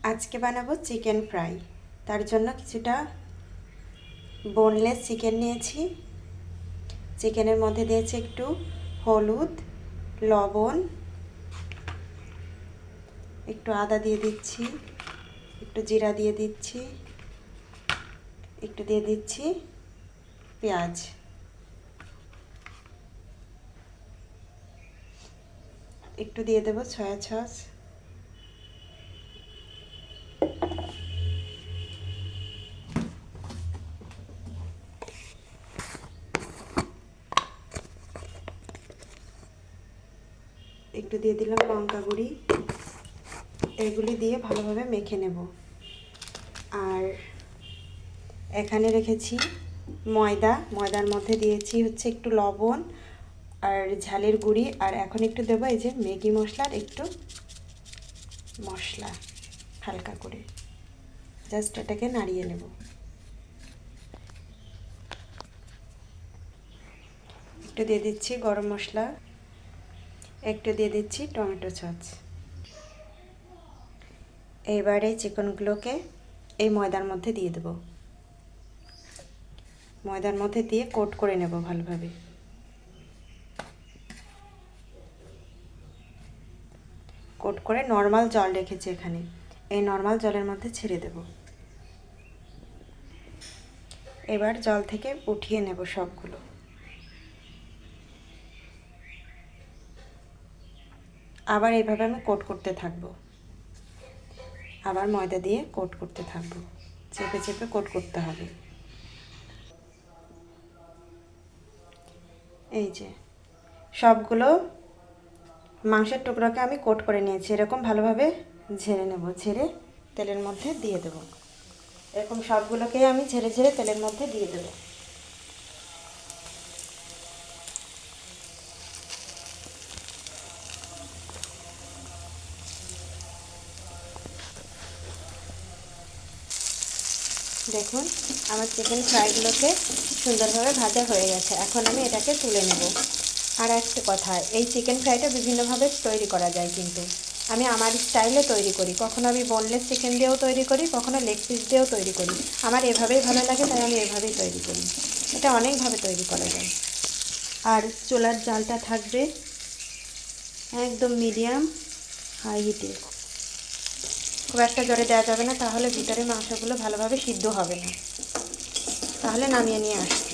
আজকে বানাবো chicken fry. তার জন্য কিছুটা বোনলেস চিকেন নিয়েছি। চিকেনের মধ্যে দিয়েছি একটু হলুদ, লবণ, একটু আদা দিয়ে দিচ্ছি, একটু জিরা দিয়ে দিচ্ছি, একটু দিয়ে দিচ্ছি পেঁয়াজ, একটু দিয়ে দেবো সয়া সস, একটু দিয়ে দিলাম লঙ্কা গুঁড়ি। এগুলি দিয়ে ভালোভাবে মেখে নেব। আর এখানে রেখেছি ময়দার মধ্যে দিয়েছি হচ্ছে একটু লবণ আর ঝালের গুঁড়ি। আর এখন একটু দেবো এই যে ম্যাগি মশলার একটু মশলা, হালকা করে জাস্ট এটাকে নাড়িয়ে নেব। একটু দিয়ে দিচ্ছি গরম মশলা, একটু দিয়ে দিচ্ছি টমেটো সস। এবারে চিকেনগুলোকে এই ময়দার মধ্যে দিয়ে দেব। ময়দার মধ্যে দিয়ে কোট করে নেব ভালোভাবে। কোট করে নর্মাল জল রেখেছি এখানে, এই নর্মাল জলের মধ্যে ছেড়ে দেব। এবার জল থেকে উঠিয়ে নেব সবগুলো। আবার এইভাবে আমি কোট করতে থাকবো, আবার ময়দা দিয়ে কোট করতে থাকবো, চেপে চেপে কোট করতে হবে। এই যে সবগুলো মাংসের টুকরোকে আমি কোট করে নিয়েছি। এরকম ভালোভাবে ঝেড়ে নেব, ঝেড়ে তেলের মধ্যে দিয়ে দেব। এরকম সবগুলোকে আমি ঝেড়ে ঝেড়ে তেলের মধ্যে দিয়ে দেব। দেখুন আমার চিকেন ফ্রাইগুলোকে সুন্দরভাবে ভাজা হয়ে গেছে। এখন আমি এটাকে তুলে নেব। আর একটা কথা, এই চিকেন ফ্রাইটা বিভিন্নভাবে তৈরি করা যায়, কিন্তু আমি আমার স্টাইলে তৈরি করি। কখনো আমি বোনলেস চিকেন দিয়েও তৈরি করি, কখনো লেগ পিস দিয়েও তৈরি করি। আমার এভাবেই ভালো লাগে, তাই আমি এভাবেই তৈরি করি। এটা অনেকভাবে তৈরি করা যায়। আর চুলার জালটা থাকবে একদম মিডিয়াম হাই হিটে। খুব একটা জোরে দেওয়া যাবে না, তাহলে ভিতরে মাংসগুলো ভালোভাবে সিদ্ধ হবে না। তাহলে নামিয়ে নিয়ে আসছি।